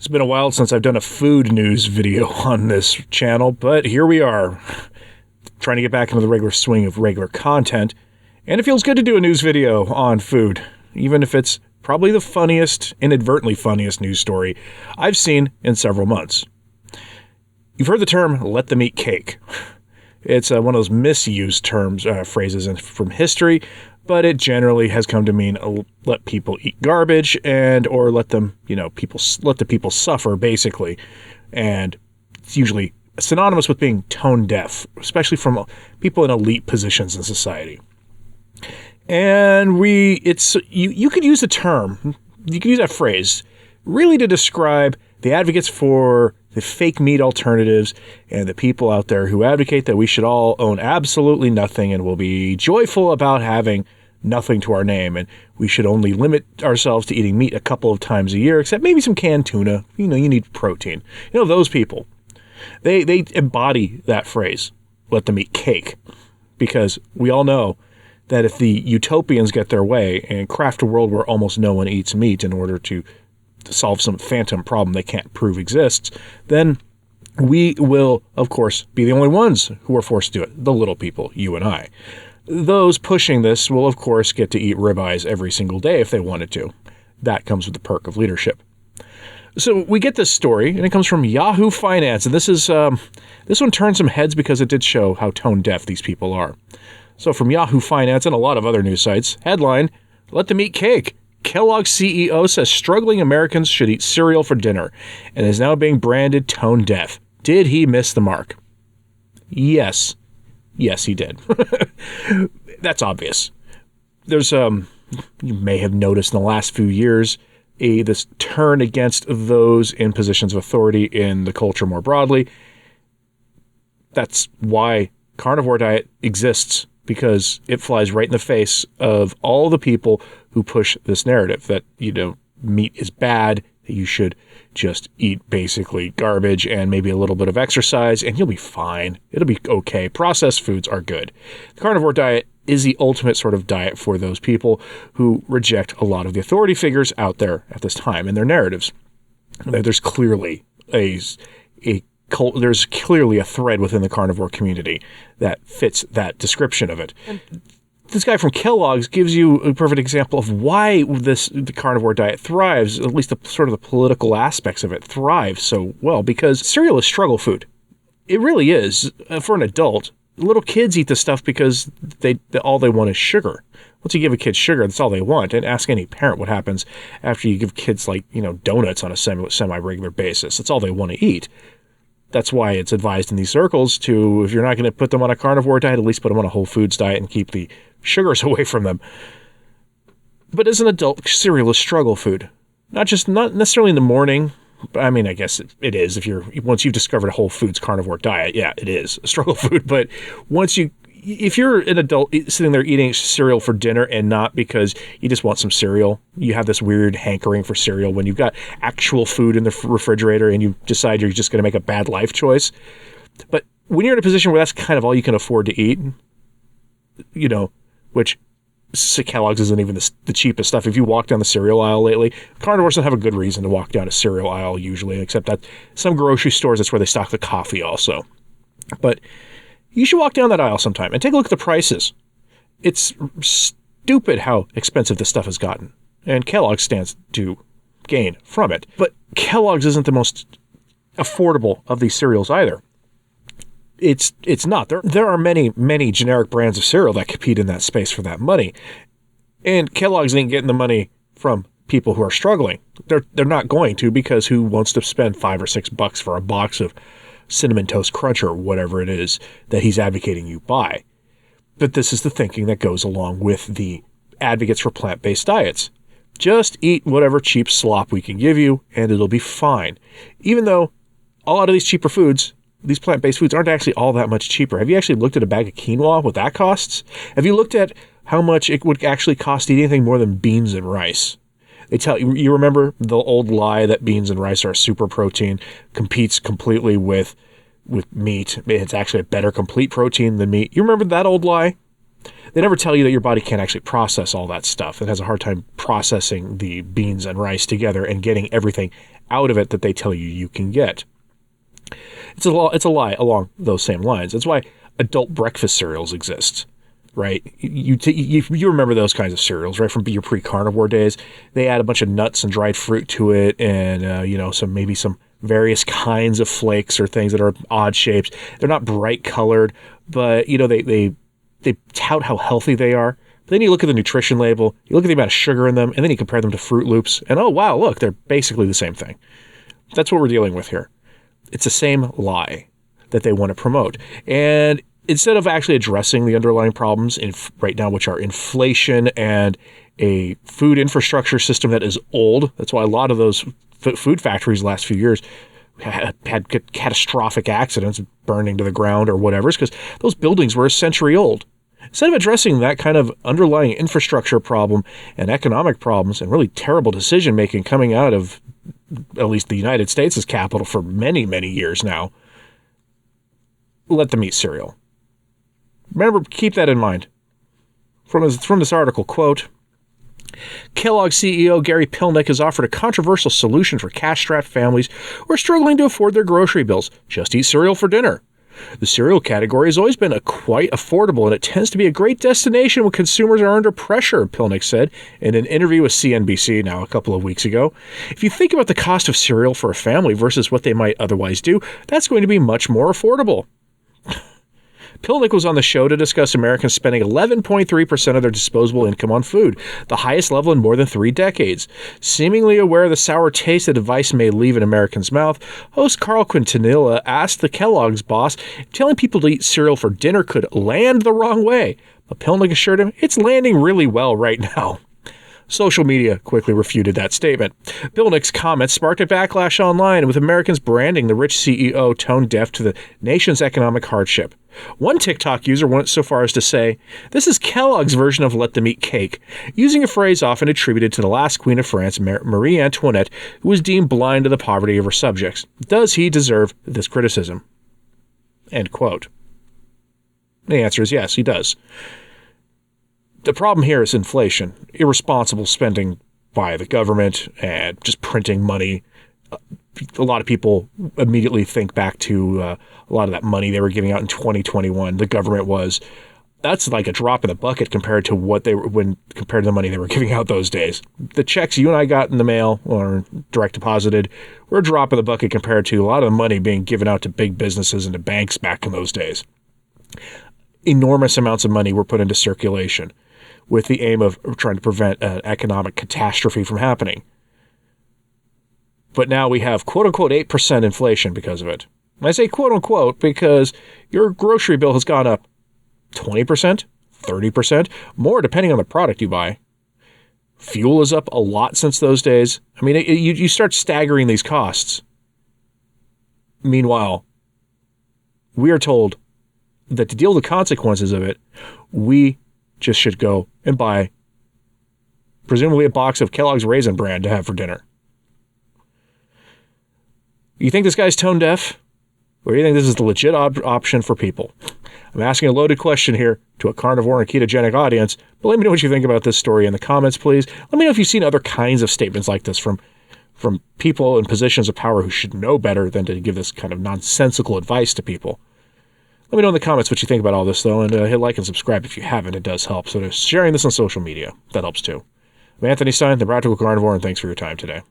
It's been a while since I've done a food news video on this channel, but here we are, trying to get back into the regular swing of regular content, and it feels good to do a news video on food, even if it's probably the funniest, inadvertently funniest news story I've seen in several months. You've heard the term, let them eat cake. It's one of those misused terms, phrases from history, but it generally has come to mean let people eat garbage or let them, let the people suffer, basically. And it's usually synonymous with being tone deaf, especially from people in elite positions in society. And you could use the term, you could use that phrase, really to describe the advocates for the fake meat alternatives and the people out there who advocate that we should all own absolutely nothing and will be joyful about having nothing to our name, and we should only limit ourselves to eating meat a couple of times a year, except maybe some canned tuna. You need protein. Those people, they embody that phrase, let them eat cake, because we all know that if the utopians get their way and craft a world where almost no one eats meat in order to solve some phantom problem they can't prove exists, then we will, of course, be the only ones who are forced to do it, the little people, you and I. Those pushing this will, of course, get to eat ribeyes every single day if they wanted to. That comes with the perk of leadership. So we get this story, and it comes from Yahoo Finance, and this one turned some heads because it did show how tone deaf these people are. So from Yahoo Finance and a lot of other news sites, headline, let them eat cake. Kellogg's CEO says struggling Americans should eat cereal for dinner and is now being branded tone deaf. Did he miss the mark? Yes. Yes, he did. That's obvious. There's, you may have noticed in the last few years, this turn against those in positions of authority in the culture more broadly. That's why carnivore diet exists, because it flies right in the face of all the people who push this narrative that, meat is bad, that you should just eat basically garbage and maybe a little bit of exercise and you'll be fine. It'll be okay. Processed foods are good. The carnivore diet is the ultimate sort of diet for those people who reject a lot of the authority figures out there at this time and their narratives. There's clearly there's clearly a thread within the carnivore community that fits that description of it. And this guy from Kellogg's gives you a perfect example of why the carnivore diet thrives, at least the political aspects of it thrive so well, because cereal is struggle food. It really is. For an adult, little kids eat this stuff because all they want is sugar. Once you give a kid sugar, that's all they want. And ask any parent what happens after you give kids donuts on a semi-regular basis. That's all they want to eat. That's why it's advised in these circles to, if you're not going to put them on a carnivore diet, at least put them on a whole foods diet and keep the sugars away from them. But as an adult, cereal is struggle food. Not necessarily in the morning. I mean, I guess it is. Once you've discovered a whole foods carnivore diet, yeah, it is a struggle food. But if you're an adult sitting there eating cereal for dinner and not because you just want some cereal, you have this weird hankering for cereal when you've got actual food in the refrigerator and you decide you're just going to make a bad life choice. But when you're in a position where that's kind of all you can afford to eat, which Kellogg's isn't even the cheapest stuff. If you walk down the cereal aisle lately, carnivores don't have a good reason to walk down a cereal aisle usually, except that some grocery stores, that's where they stock the coffee also. But you should walk down that aisle sometime and take a look at the prices. It's stupid how expensive this stuff has gotten, and Kellogg's stands to gain from it. But Kellogg's isn't the most affordable of these cereals either. It's not. There are many, many generic brands of cereal that compete in that space for that money. And Kellogg's ain't getting the money from people who are struggling. They're not going to, because who wants to spend $5 or $6 for a box of Cinnamon Toast Crunch or whatever it is that he's advocating you buy? But this is the thinking that goes along with the advocates for plant-based diets. Just eat whatever cheap slop we can give you and it'll be fine. Even though a lot of these cheaper foods, these plant-based foods, aren't actually all that much cheaper. Have you actually looked at a bag of quinoa, what that costs? Have you looked at how much it would actually cost to eat anything more than beans and rice? They tell you remember the old lie that beans and rice are super protein, competes completely with meat. It's actually a better complete protein than meat. You remember that old lie? They never tell you that your body can't actually process all that stuff. It has a hard time processing the beans and rice together and getting everything out of it that they tell you you can get. It's a lie along those same lines. That's why adult breakfast cereals exist, right? You remember those kinds of cereals, right, from your pre-carnivore days. They add a bunch of nuts and dried fruit to it, and some various kinds of flakes or things that are odd shapes. They're not bright colored, but they tout how healthy they are. But then you look at the nutrition label, you look at the amount of sugar in them, and then you compare them to Fruit Loops, and oh wow, look, they're basically the same thing. That's what we're dealing with here. It's the same lie that they want to promote. And instead of actually addressing the underlying problems right now, which are inflation and a food infrastructure system that is old, that's why a lot of those food factories the last few years had catastrophic accidents, burning to the ground or whatever, is because those buildings were a century old. Instead of addressing that kind of underlying infrastructure problem and economic problems and really terrible decision making coming out of at least the United States' capital for many, many years now, let them eat cereal. Remember, keep that in mind. From this article, quote, Kellogg CEO Gary Pilnick has offered a controversial solution for cash-strapped families who are struggling to afford their grocery bills. Just eat cereal for dinner. The cereal category has always been quite affordable, and it tends to be a great destination when consumers are under pressure, Pilnick said in an interview with CNBC now a couple of weeks ago. If you think about the cost of cereal for a family versus what they might otherwise do, that's going to be much more affordable. Pilnick was on the show to discuss Americans spending 11.3% of their disposable income on food, the highest level in more than 3 decades. Seemingly aware of the sour taste the device may leave in Americans' mouth, host Carl Quintanilla asked the Kellogg's boss if telling people to eat cereal for dinner could land the wrong way. But Pilnick assured him it's landing really well right now. Social media quickly refuted that statement. Pilnick's comments sparked a backlash online, with Americans branding the rich CEO tone deaf to the nation's economic hardship. One TikTok user went so far as to say, "This is Kellogg's version of let them eat cake," using a phrase often attributed to the last Queen of France, Marie Antoinette, who was deemed blind to the poverty of her subjects. Does he deserve this criticism? End quote. The answer is yes, he does. The problem here is inflation, irresponsible spending by the government, and just printing money. A lot of people immediately think back to a lot of that money they were giving out in 2021. The government was. That's like a drop in the bucket compared to compared to the money they were giving out those days. The checks you and I got in the mail or direct deposited were a drop in the bucket compared to a lot of the money being given out to big businesses and to banks back in those days. Enormous amounts of money were put into circulation with the aim of trying to prevent an economic catastrophe from happening. But now we have quote-unquote 8% inflation because of it. And I say quote-unquote because your grocery bill has gone up 20%, 30%, more depending on the product you buy. Fuel is up a lot since those days. I mean, you start staggering these costs. Meanwhile, we are told that to deal with the consequences of it, we just should go and buy presumably a box of Kellogg's Raisin Bran to have for dinner. You think this guy's tone deaf? Or do you think this is the legit option for people? I'm asking a loaded question here to a carnivore and ketogenic audience, but let me know what you think about this story in the comments, please. Let me know if you've seen other kinds of statements like this from people in positions of power who should know better than to give this kind of nonsensical advice to people. Let me know in the comments what you think about all this, though, and hit like and subscribe if you haven't. It does help. So sharing this on social media, that helps too. I'm Anthony Stine, the Practical Carnivore, and thanks for your time today.